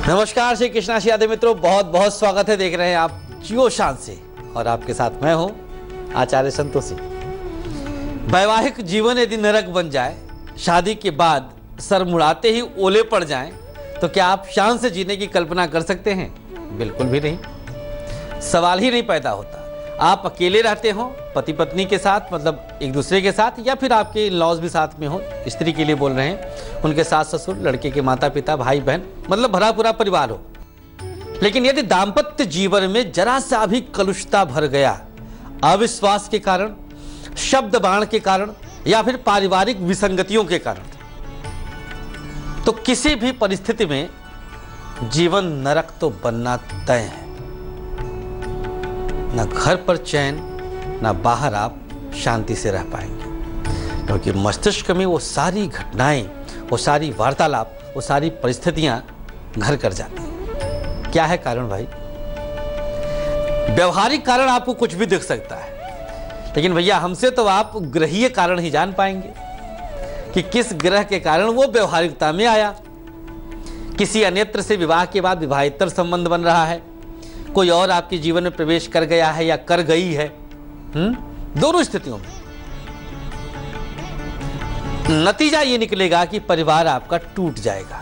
नमस्कार श्री कृष्णाशी यादव मित्रों, बहुत बहुत स्वागत है। देख रहे हैं आप जियो शान से और आपके साथ मैं हूं आचार्य संतोषी। वैवाहिक जीवन यदि नरक बन जाए, शादी के बाद सर मुड़ाते ही ओले पड़ जाएं, तो क्या आप शान से जीने की कल्पना कर सकते हैं? बिल्कुल भी नहीं। सवाल ही नहीं पैदा होता। आप अकेले रहते हो पति पत्नी के साथ, मतलब एक दूसरे के साथ, या फिर आपके इन-लॉज भी साथ में हो, स्त्री के लिए बोल रहे हैं, उनके सास ससुर, लड़के के माता पिता, भाई बहन, मतलब भरा पूरा परिवार हो। लेकिन यदि दाम्पत्य जीवन में जरा सा भी कलुषता भर गया, अविश्वास के कारण, शब्द बाण के कारण, या फिर पारिवारिक विसंगतियों के कारण, तो किसी भी परिस्थिति में जीवन नरक तो बनना तय है। ना घर पर चैन, ना बाहर आप शांति से रह पाएंगे, क्योंकि मस्तिष्क में वो सारी घटनाएं, वो सारी वार्तालाप, वो सारी परिस्थितियां घर कर जाती हैं। क्या है कारण भाई? व्यवहारिक कारण आपको कुछ भी दिख सकता है, लेकिन भैया हमसे तो आप ग्रहीय कारण ही जान पाएंगे कि किस ग्रह के कारण वो व्यवहारिकता में आया। किसी अन्यत्र से विवाह के बाद विवाहेतर संबंध बन रहा है, कोई और आपके जीवन में प्रवेश कर गया है या कर गई है। दोनों स्थितियों में नतीजा ये निकलेगा कि परिवार आपका टूट जाएगा,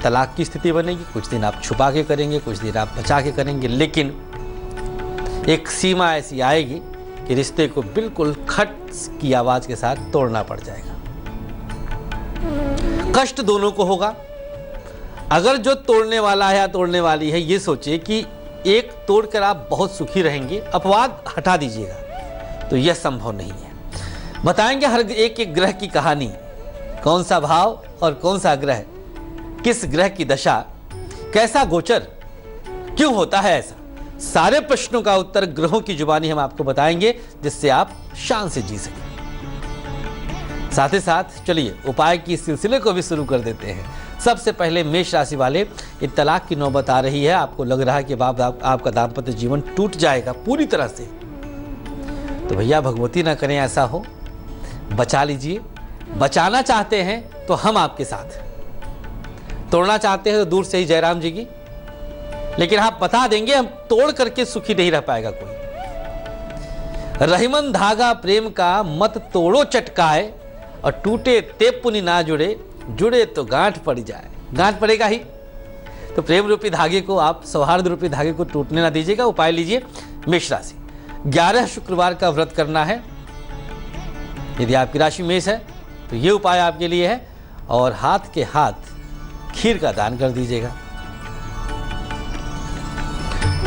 तलाक की स्थिति बनेगी। कुछ दिन आप छुपा के करेंगे, कुछ दिन आप बचा के करेंगे, लेकिन एक सीमा ऐसी आएगी कि रिश्ते को बिल्कुल खट की आवाज के साथ तोड़ना पड़ जाएगा। कष्ट दोनों को होगा। अगर जो तोड़ने वाला है या तोड़ने वाली है ये सोचे कि एक तोड़कर आप बहुत सुखी रहेंगे, अपवाद हटा दीजिएगा, तो यह संभव नहीं है। बताएंगे हर एक ग्रह की कहानी, कौन सा भाव और कौन सा ग्रह, किस ग्रह की दशा, कैसा गोचर, क्यों होता है ऐसा, सारे प्रश्नों का उत्तर ग्रहों की जुबानी हम आपको बताएंगे, जिससे आप शान से जी सकें। साथ ही साथ चलिए उपाय की सिलसिले को भी शुरू कर देते हैं। सबसे पहले मेष राशि वाले, ये तलाक की नौबत आ रही है, आपको लग रहा है कि आपका दाम्पत्य जीवन टूट जाएगा पूरी तरह से, तो भैया भगवती ना करें ऐसा हो, बचा लीजिए। बचाना चाहते हैं तो हम आपके साथ, तोड़ना चाहते हैं तो दूर से ही जयराम जी की, लेकिन आप बता देंगे हम तोड़ करके सुखी नहीं रह पाएगा कोई। रहीमन धागा प्रेम का मत तोड़ो चटकाए, और टूटे ते पुनि ना जुड़े, जुड़े तो गांठ पड़ जाए। गांठ पड़ेगा ही, तो प्रेम रूपी धागे को आप, सौहार्द रूपी धागे को टूटने ना दीजिएगा। उपाय लीजिए मेष राशि, 11 शुक्रवार का व्रत करना है। यदि आपकी राशि मेष है तो ये उपाय आपके लिए है, और हाथ के हाथ खीर का दान कर दीजिएगा।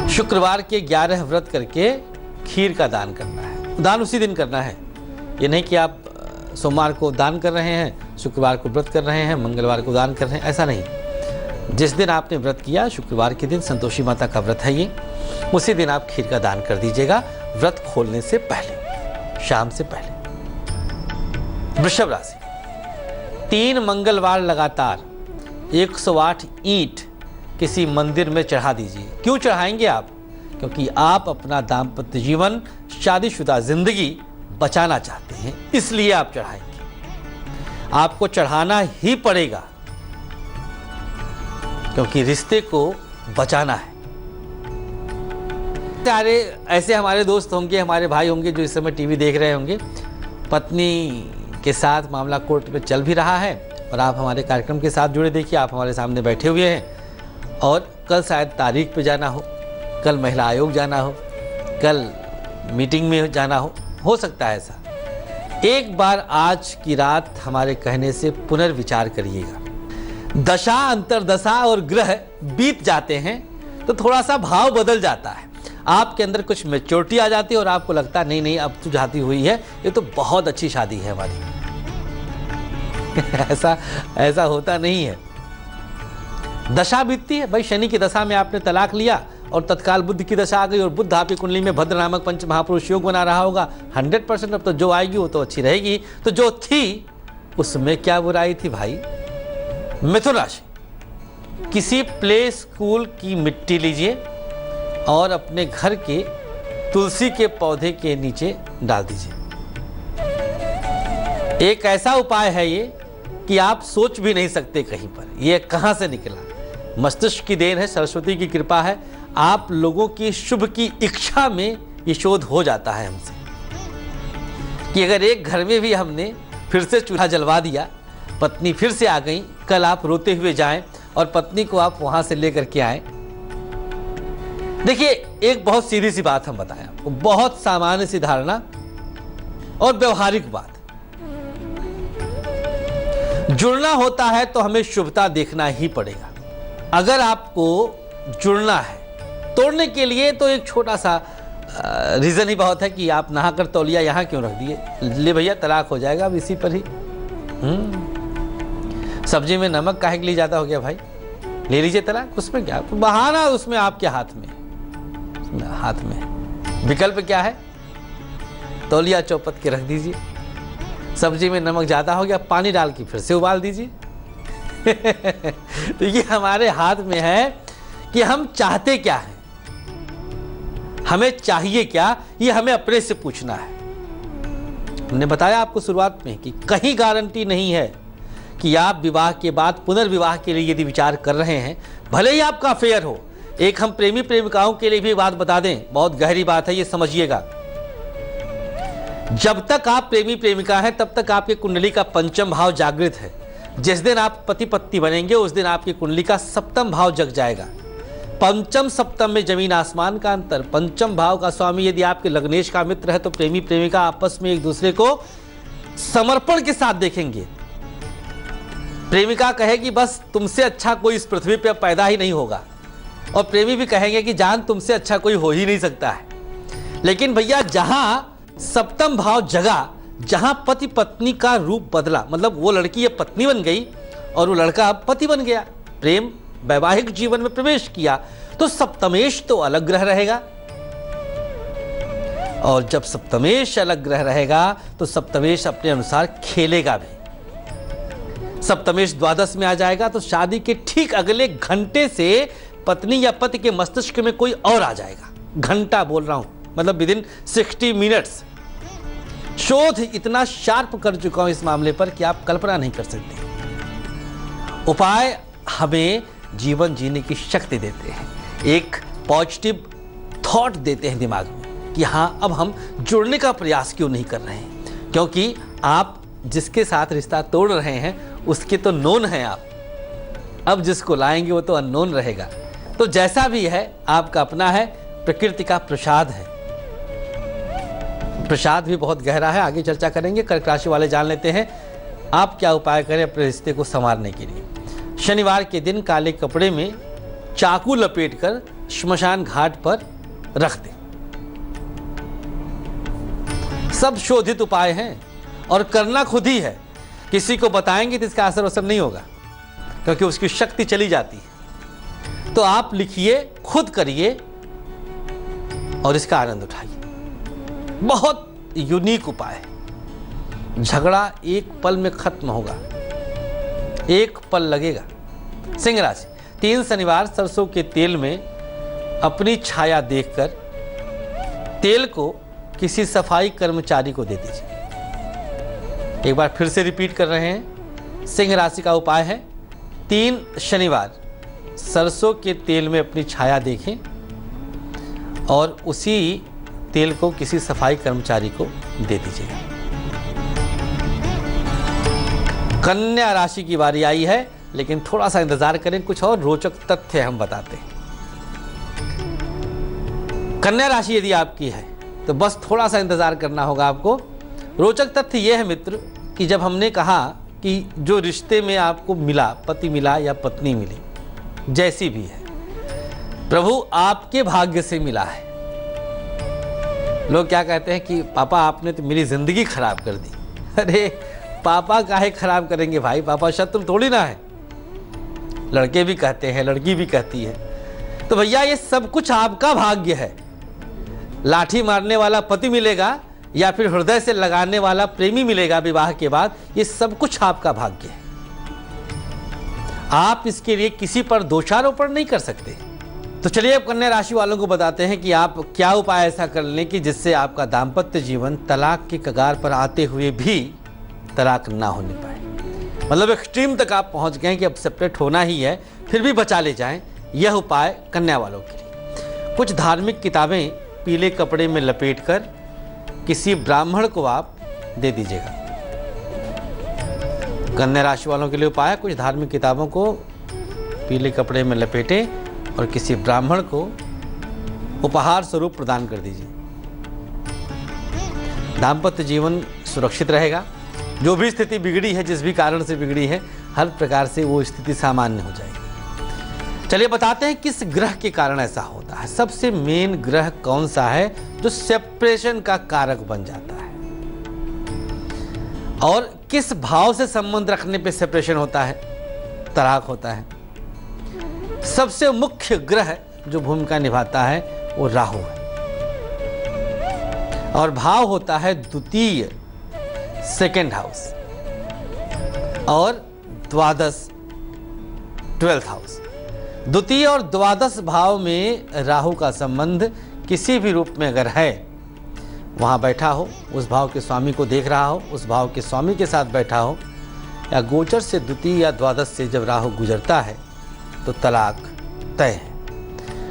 शुक्रवार के 11 व्रत करके खीर का दान करना है। दान उसी दिन करना है, ये नहीं कि आप सोमवार को दान कर रहे हैं, शुक्रवार को व्रत कर रहे हैं, मंगलवार को दान कर रहे हैं, ऐसा नहीं। जिस दिन आपने व्रत किया, शुक्रवार के दिन संतोषी माता का व्रत है ये, उसी दिन आप खीर का दान कर दीजिएगा, व्रत खोलने से पहले, शाम से पहले। वृषभ राशि, 3 मंगलवार लगातार 108 ईंट किसी मंदिर में चढ़ा दीजिए। क्यों चढ़ाएंगे आप? क्योंकि आप अपना दाम्पत्य जीवन, शादीशुदा जिंदगी बचाना चाहते हैं, इसलिए आप चढ़ाएंगे। आपको चढ़ाना ही पड़ेगा, क्योंकि रिश्ते को बचाना है। सारे ऐसे हमारे दोस्त होंगे, हमारे भाई होंगे जो इस समय टीवी देख रहे होंगे, पत्नी के साथ मामला कोर्ट में चल भी रहा है, और आप हमारे कार्यक्रम के साथ जुड़े। देखिए आप हमारे सामने बैठे हुए हैं, और कल शायद तारीख पे जाना हो, कल महिला आयोग जाना हो, कल मीटिंग में जाना हो सकता है ऐसा। एक बार आज की रात हमारे कहने से पुनर्विचार करिएगा। दशा, अंतरदशा और ग्रह बीत जाते हैं तो थोड़ा सा भाव बदल जाता है, आपके अंदर कुछ मैच्योरिटी आ जाती है, और आपको लगता है नहीं अब तो शादी हुई है, ये तो बहुत अच्छी शादी है हमारी। ऐसा होता नहीं है। दशा बीतती है भाई। शनि की दशा में आपने तलाक लिया और तत्काल बुद्ध की दशा आ गई, और बुद्ध आपकी कुंडली में भद्र नामक पंच महापुरुष योग बना रहा होगा। 100% अब तो जो आएगी वो तो अच्छी रहेगी, तो जो थी उसमें क्या बुराई थी भाई। मिथुन राशि, किसी प्ले स्कूल की मिट्टी लीजिए और अपने घर के तुलसी के पौधे के नीचे डाल दीजिए। एक ऐसा उपाय है ये कि आप सोच भी नहीं सकते कहीं पर, ये कहां से निकला। मस्तिष्क की देन है, सरस्वती की कृपा है। आप लोगों की शुभ की इच्छा में ये शोध हो जाता है हमसे कि अगर एक घर में भी हमने फिर से चूल्हा जलवा दिया, पत्नी फिर से आ गई, कल आप रोते हुए जाएं और पत्नी को आप वहां से लेकर के आए। देखिए, एक बहुत सीधी सी बात हम बताएं आपको, बहुत सामान्य सी धारणा और व्यवहारिक बात। जुड़ना होता है तो हमें शुभता देखना ही पड़ेगा। अगर आपको जुड़ना है, तोड़ने के लिए तो एक छोटा सा रीजन ही बहुत है कि आप नहाकर तौलिया यहाँ क्यों रख दिए, ले भैया तलाक हो जाएगा अब इसी पर ही। सब्जी में नमक काहे के लिए ज्यादा हो गया भाई, ले लीजिए तलाक, उसमें क्या बहाना, उसमें आपके हाथ में विकल्प क्या है, तौलिया चौपट के रख दीजिए। सब्जी में नमक ज्यादा हो गया, पानी डाल के फिर से उबाल दीजिए। तो ये हमारे हाथ में है कि हम चाहते क्या हैं, हमें चाहिए क्या, ये हमें अपने से पूछना है। हमने बताया आपको शुरुआत में कि कहीं गारंटी नहीं है कि आप विवाह के बाद पुनर्विवाह के लिए यदि विचार कर रहे हैं, भले ही आपका अफेयर हो। एक हम प्रेमी प्रेमिकाओं के लिए भी बात बता दें, बहुत गहरी बात है, ये समझिएगा। जब तक आप प्रेमी प्रेमिका हैं तब तक आपकी कुंडली का पंचम भाव जागृत है। जिस दिन आप पति पत्नी बनेंगे उस दिन आपकी कुंडली का सप्तम भाव जग जाएगा। पंचम सप्तम में जमीन आसमान का अंतर। पंचम भाव का स्वामी यदि आपके लग्नेश का मित्र है तो प्रेमी प्रेमिका आपस में एक दूसरे को समर्पण के साथ देखेंगे। प्रेमिका कहेगी बस तुमसे अच्छा कोई इस पृथ्वी पर पैदा ही नहीं होगा, और प्रेमी भी कहेंगे कि जान तुमसे अच्छा कोई हो ही नहीं सकता है। लेकिन भैया जहां सप्तम भाव जगा, जहां पति पत्नी का रूप बदला, मतलब वो लड़की अब पत्नी बन गई और वो लड़का अब पति बन गया, प्रेम वैवाहिक जीवन में प्रवेश किया, तो सप्तमेश तो अलग ग्रह रहेगा। और जब सप्तमेश अलग ग्रह रहेगा तो सप्तमेश अपने अनुसार खेलेगा भी। सप्तमेश द्वादश में आ जाएगा तो शादी के ठीक अगले घंटे से पत्नी या पति के मस्तिष्क में कोई और आ जाएगा। घंटा बोल रहा हूं, मतलब विद इन 60 मिनट्स। शोध इतना शार्प कर चुका हूं इस मामले पर कि आप कल्पना नहीं कर सकते। उपाय हमें जीवन जीने की शक्ति देते हैं, एक पॉजिटिव थॉट देते हैं दिमाग में कि हाँ अब हम जुड़ने का प्रयास क्यों नहीं कर रहे हैं, क्योंकि आप जिसके साथ रिश्ता तोड़ रहे हैं उसके तो नोन हैं आप, अब जिसको लाएंगे वो तो अननोन रहेगा। तो जैसा भी है आपका अपना है, प्रकृति का प्रसाद है। प्रसाद भी बहुत गहरा है, आगे चर्चा करेंगे। कर्क राशि वाले जान लेते हैं आप क्या उपाय करें अपने रिश्ते को संवारने के लिए। शनिवार के दिन काले कपड़े में चाकू लपेटकर श्मशान घाट पर रख दें। सब शोधित उपाय हैं और करना खुद ही है। किसी को बताएंगे तो इसका असर वसर नहीं होगा, क्योंकि उसकी शक्ति चली जाती है। तो आप लिखिए, खुद करिए और इसका आनंद उठाइए। बहुत यूनिक उपाय है। झगड़ा एक पल में खत्म होगा, एक पल लगेगा। सिंह राशि, 3 शनिवार सरसों के तेल में अपनी छाया देखकर तेल को किसी सफाई कर्मचारी को दे दीजिए। एक बार फिर से रिपीट कर रहे हैं, सिंह राशि का उपाय है 3 शनिवार सरसों के तेल में अपनी छाया देखें और उसी तेल को किसी सफाई कर्मचारी को दे दीजिएगा। कन्या राशि की बारी आई है, लेकिन थोड़ा सा इंतजार करें, कुछ और रोचक तथ्य हम बताते हैं। कन्या राशि यदि आपकी है तो बस थोड़ा सा इंतजार करना होगा आपको। रोचक तथ्य यह है मित्र कि जब हमने कहा कि जो रिश्ते में आपको मिला, पति मिला या पत्नी मिली, जैसी भी है, प्रभु आपके भाग्य से मिला है। लोग क्या कहते हैं कि पापा आपने तो मेरी जिंदगी खराब कर दी। अरे पापा काहे खराब करेंगे भाई, पापा शत्रु थोड़ी ना है। लड़के भी कहते हैं, लड़की भी कहती है। तो भैया ये सब कुछ आपका भाग्य है। लाठी मारने वाला पति मिलेगा या फिर हृदय से लगाने वाला प्रेमी मिलेगा विवाह के बाद, ये सब कुछ आपका भाग्य है। आप इसके लिए किसी पर दोषारोपण नहीं कर सकते। तो चलिए अब कन्या राशि वालों को बताते हैं कि आप क्या उपाय ऐसा कर लें कि जिससे आपका दाम्पत्य जीवन तलाक के कगार पर आते हुए भी तलाक ना होने पाए। मतलब एक्सट्रीम तक आप पहुंच गए कि अब सेपरेट होना ही है, फिर भी बचा ले जाएं, यह उपाय कन्या वालों के लिए। कुछ धार्मिक किताबें पीले कपड़े में लपेटकर किसी ब्राह्मण को आप दे दीजिएगा। कन्या राशि वालों के लिए उपाय, कुछ धार्मिक किताबों को पीले कपड़े में लपेटें और किसी ब्राह्मण को उपहार स्वरूप प्रदान कर दीजिए। दाम्पत्य जीवन सुरक्षित रहेगा। जो भी स्थिति बिगड़ी है, जिस भी कारण से बिगड़ी है, हर प्रकार से वो स्थिति सामान्य हो जाएगी। चलिए बताते हैं किस ग्रह के कारण ऐसा होता है। सबसे मेन ग्रह कौन सा है जो सेपरेशन का कारक बन जाता है, और किस भाव से संबंध रखने पे सेपरेशन होता है, तलाक होता है। सबसे मुख्य ग्रह जो भूमिका निभाता है वो राहु है, और भाव होता है द्वितीय, सेकेंड हाउस, और द्वादश, 12th हाउस। द्वितीय और द्वादश भाव में राहु का संबंध किसी भी रूप में अगर है, वहाँ बैठा हो, उस भाव के स्वामी को देख रहा हो, उस भाव के स्वामी के साथ बैठा हो, या गोचर से द्वितीय या द्वादश से जब राहु गुजरता है तो तलाक तय है।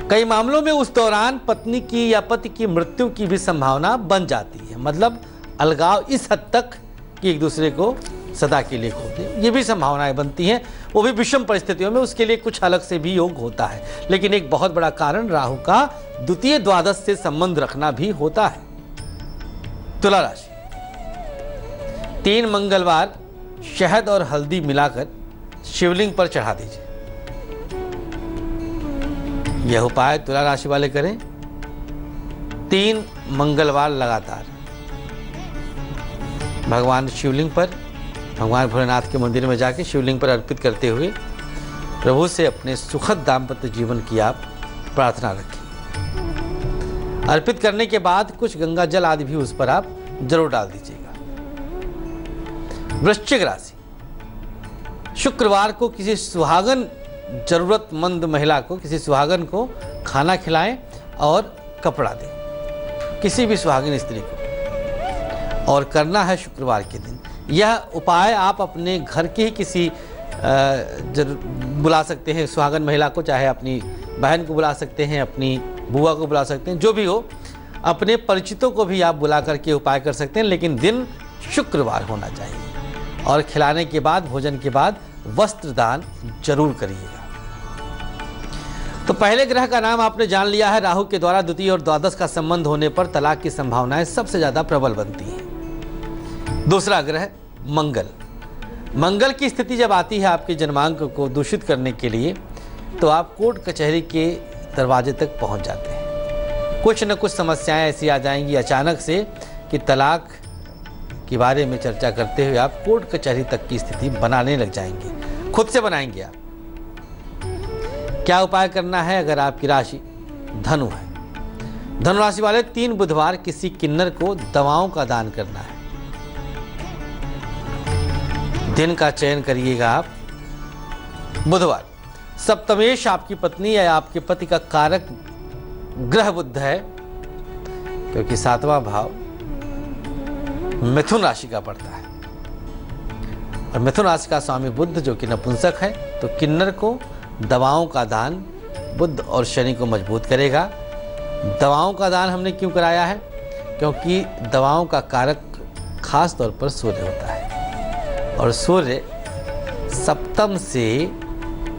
कई मामलों में उस दौरान पत्नी की या पति की मृत्यु की भी संभावना बन जाती है। मतलब अलगाव इस हद तक कि एक दूसरे को सदा के लिए खो दे, ये भी संभावनाएं बनती हैं, वो भी विषम परिस्थितियों में। उसके लिए कुछ अलग से भी योग होता है, लेकिन एक बहुत बड़ा कारण राहु का द्वितीय द्वादश से संबंध रखना भी होता है। तुला राशि, 3 मंगलवार शहद और हल्दी मिलाकर शिवलिंग पर चढ़ा दीजिए। यह उपाय तुला राशि वाले करें 3 मंगलवार लगातार। भगवान शिवलिंग पर, भगवान भोलेनाथ के मंदिर में जाके शिवलिंग पर अर्पित करते हुए प्रभु से अपने सुखद दाम्पत्य जीवन की आप प्रार्थना रखें। अर्पित करने के बाद कुछ गंगा जल आदि भी उस पर आप जरूर डाल दीजिएगा। वृश्चिक राशि, शुक्रवार को किसी सुहागन, जरूरतमंद महिला को, किसी सुहागन को खाना खिलाएं और कपड़ा दें, किसी भी सुहागन स्त्री को, और करना है शुक्रवार के दिन। यह उपाय आप अपने घर के ही किसी बुला सकते हैं सुहागन महिला को, चाहे अपनी बहन को बुला सकते हैं, अपनी बुआ को बुला सकते हैं, जो भी हो, अपने परिचितों को भी आप बुला करके उपाय कर सकते हैं, लेकिन दिन शुक्रवार होना चाहिए। और खिलाने के बाद, भोजन के बाद वस्त्र दान जरूर करिएगा। तो पहले ग्रह का नाम आपने जान लिया है। राहु के द्वारा द्वितीय और द्वादश का संबंध होने पर तलाक की संभावनाएं सबसे ज्यादा प्रबल बनती हैं। दूसरा ग्रह मंगल। मंगल की स्थिति जब आती है आपके जन्मांक को दूषित करने के लिए, तो आप कोर्ट कचहरी के दरवाजे तक पहुंच जाते हैं। कुछ न कुछ समस्याएं ऐसी आ जाएंगी अचानक से कि तलाक के बारे में चर्चा करते हुए आप कोर्ट कचहरी तक की स्थिति बनाने लग जाएंगे, खुद से बनाएंगे आप। क्या उपाय करना है? अगर आपकी राशि धनु है, धनु राशि वाले 3 बुधवार किसी किन्नर को दवाओं का दान करना है। दिन का चयन करिएगा आप बुधवार। सप्तमेश आपकी पत्नी या आपके पति का कारक ग्रह बुध है, क्योंकि 7वां भाव मिथुन राशि का पड़ता है, और मिथुन राशि का स्वामी बुध जो कि नपुंसक है, तो किन्नर को दवाओं का दान बुध और शनि को मजबूत करेगा। दवाओं का दान हमने क्यों कराया है? क्योंकि दवाओं का कारक खास तौर पर सूर्य होता है, और सूर्य सप्तम से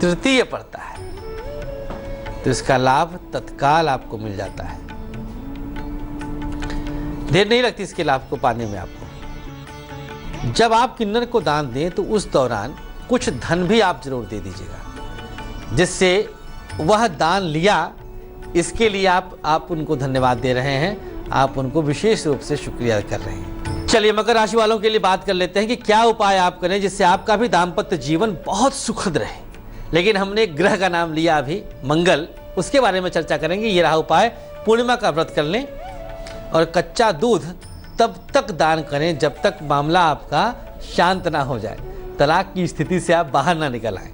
तृतीय पड़ता है, तो इसका लाभ तत्काल आपको मिल जाता है। देर नहीं लगती इसके लाभ को पाने में आपको। जब आप किन्नर को दान दें तो उस दौरान कुछ धन भी आप जरूर दे दीजिएगा, जिससे वह दान लिया, इसके लिए आप उनको धन्यवाद दे रहे हैं, आप उनको विशेष रूप से शुक्रिया कर रहे हैं। चलिए मकर राशि वालों के लिए बात कर लेते हैं कि क्या उपाय आप करें जिससे आपका भी दाम्पत्य जीवन बहुत सुखद रहे। लेकिन हमने ग्रह का नाम लिया अभी मंगल, उसके बारे में चर्चा करेंगे। ये रहा उपाय, पूर्णिमा का व्रत कर लें और कच्चा दूध तब तक दान करें जब तक मामला आपका शांत ना हो जाए, तलाक की स्थिति से आप बाहर ना निकल आए,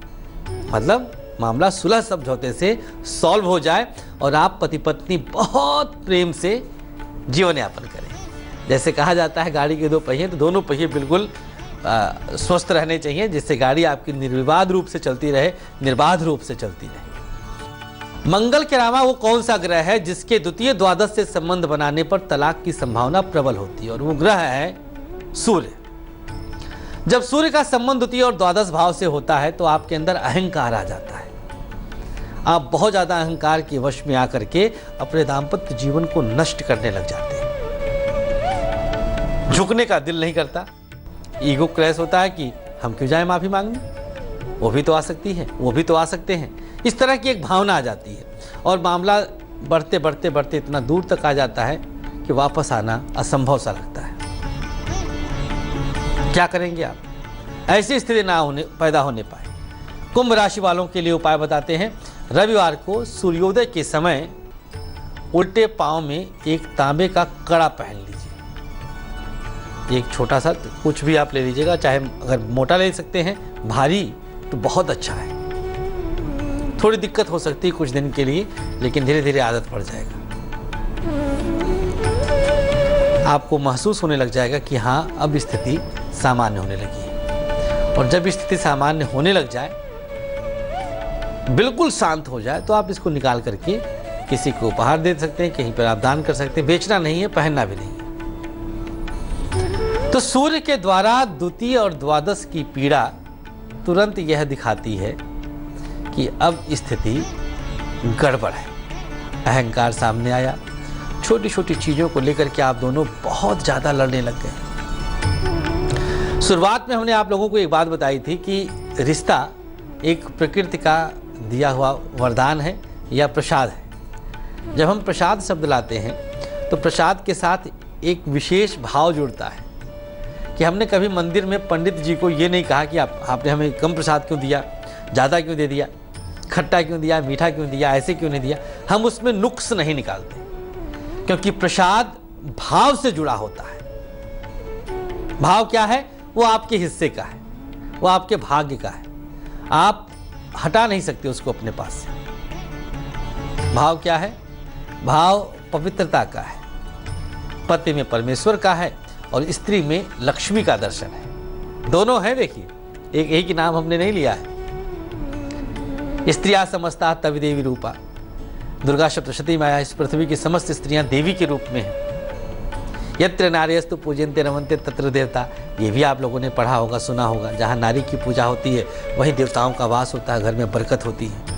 मतलब मामला सुलह समझौते से सॉल्व हो जाए और आप पति पत्नी बहुत प्रेम से जीवन यापन करें। जैसे कहा जाता है गाड़ी के 2 पहिए, तो दोनों पहिए बिल्कुल स्वस्थ रहने चाहिए, जिससे गाड़ी आपकी निर्विवाद रूप से चलती रहे, निर्बाध रूप से चलती रहे। मंगल के अलावा वो कौन सा ग्रह है जिसके द्वितीय द्वादश से संबंध बनाने पर तलाक की संभावना प्रबल होती है? और वो ग्रह है सूर्य। जब सूर्य का संबंध द्वितीय और द्वादश भाव से होता है तो आपके अंदर अहंकार आ जाता है। आप बहुत ज्यादा अहंकार के वश में आकर के अपने दाम्पत्य जीवन को नष्ट करने लग जाते हैं। झुकने का दिल नहीं करता, ईगो क्रैश होता है कि हम क्यों जाएं माफी मांगने, वो भी तो आ सकती है, वो भी तो आ सकते हैं। इस तरह की एक भावना आ जाती है और मामला बढ़ते बढ़ते बढ़ते इतना दूर तक आ जाता है कि वापस आना असंभव सा लगता है। क्या करेंगे आप? ऐसी स्थिति ना पैदा होने पाए। कुंभ राशि वालों के लिए उपाय बताते हैं। रविवार को सूर्योदय के समय उल्टे पांव में एक तांबे का कड़ा पहन लीजिए। एक छोटा सा कुछ भी आप ले लीजिएगा, चाहे अगर मोटा ले सकते हैं, भारी तो बहुत अच्छा है। थोड़ी दिक्कत हो सकती है कुछ दिन के लिए, लेकिन धीरे धीरे आदत पड़ जाएगा। आपको महसूस होने लग जाएगा कि हाँ, अब स्थिति सामान्य होने लगी है। और जब स्थिति सामान्य होने लग जाए, बिल्कुल शांत हो जाए, तो आप इसको निकाल करके किसी को उपहार दे सकते हैं, कहीं पर आप दान कर सकते हैं। बेचना नहीं है, पहनना भी नहीं है। तो सूर्य के द्वारा द्वितीय और द्वादश की पीड़ा तुरंत यह दिखाती है कि अब स्थिति गड़बड़ है। अहंकार सामने आया, छोटी छोटी चीजों को लेकर के आप दोनों बहुत ज्यादा लड़ने लग गए। शुरुआत में हमने आप लोगों को एक बात बताई थी कि रिश्ता एक प्रकृति का दिया हुआ वरदान है या प्रसाद है। जब हम प्रसाद शब्द लाते हैं तो प्रसाद के साथ एक विशेष भाव जुड़ता है कि हमने कभी मंदिर में पंडित जी को ये नहीं कहा कि आपने हमें कम प्रसाद क्यों दिया, ज़्यादा क्यों दे दिया, खट्टा क्यों दिया, मीठा क्यों दिया, ऐसे क्यों नहीं दिया। हम उसमें नुक्स नहीं निकालते, क्योंकि प्रसाद भाव से जुड़ा होता है। भाव क्या है? वो आपके हिस्से का है, वो आपके भाग्य का है। आप हटा नहीं सकते उसको अपने पास से। भाव क्या है? भाव पवित्रता का है, पति में परमेश्वर का है और स्त्री में लक्ष्मी का दर्शन है। दोनों है। देखिए, एक ही नाम हमने नहीं लिया है। स्त्रिया समस्ता तवि देवी रूपा। दुर्गा सप्तशती माया, इस पृथ्वी की समस्त स्त्रियां देवी के रूप में हैं। यत्र नार्यस्तु पूजन्ते रमन्ते तत्र देवता। ये भी आप लोगों ने पढ़ा होगा, सुना होगा। जहाँ नारी की पूजा होती है वहीं देवताओं का वास होता है, घर में बरकत होती है।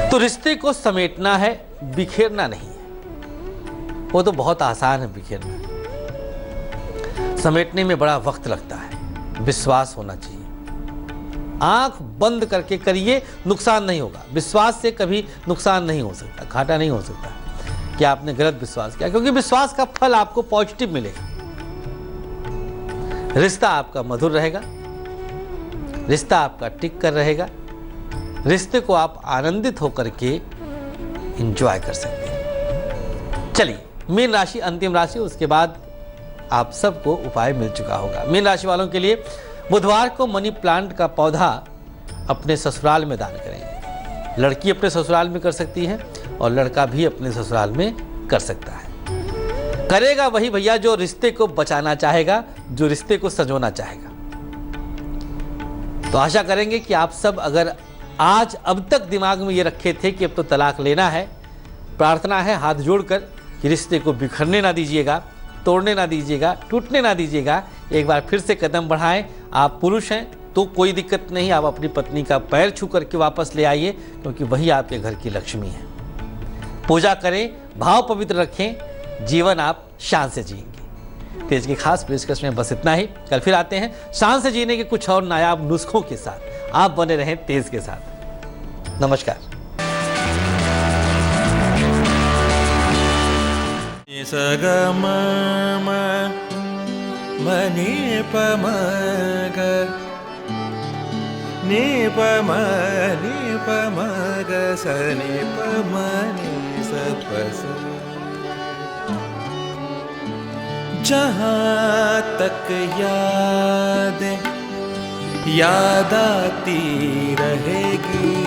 तो रिश्ते को समेटना है, बिखेरना नहीं है। वो तो बहुत आसान है बिखेरना, समेटने में बड़ा वक्त लगता है। विश्वास होना चाहिए। आंख बंद करके करिए, नुकसान नहीं होगा। विश्वास से कभी नुकसान नहीं हो सकता, घाटा नहीं हो सकता कि आपने गलत विश्वास किया, क्योंकि विश्वास का फल आपको पॉजिटिव मिलेगा। रिश्ता आपका मधुर रहेगा, रिश्ता आपका टिक कर रहेगा। रिश्ते को आप आनंदित होकर के एंजॉय कर सकते हैं। चलिए, मीन राशि अंतिम राशि, उसके बाद आप सबको उपाय मिल चुका होगा। मीन राशि वालों के लिए बुधवार को मनी प्लांट का पौधा अपने ससुराल में दान करेंगे। लड़की अपने ससुराल में कर सकती है और लड़का भी अपने ससुराल में कर सकता है। करेगा वही भैया जो रिश्ते को बचाना चाहेगा, जो रिश्ते को संजोना चाहेगा। तो आशा करेंगे कि आप सब अगर आज अब तक दिमाग में ये रखे थे कि अब तो तलाक लेना है, प्रार्थना है हाथ जोड़कर कि रिश्ते को बिखरने ना दीजिएगा, तोड़ने ना दीजिएगा, टूटने ना दीजिएगा। एक बार फिर से कदम बढ़ाएं। आप पुरुष हैं तो कोई दिक्कत नहीं, आप अपनी पत्नी का पैर छू करके वापस ले आइए, क्योंकि वही आपके घर की लक्ष्मी है। पूजा करें, भाव पवित्र रखें, जीवन आप शान से जिएंगे। तेज की खास पेशकश में बस इतना ही। कल फिर आते हैं शान से जीने के कुछ और नायाब नुस्खों के साथ। आप बने रहें तेज के साथ। नमस्कार। सगम मनी पमग नी पमग सनी पमनी सपस। जहाँ तक याद आती रहेगी।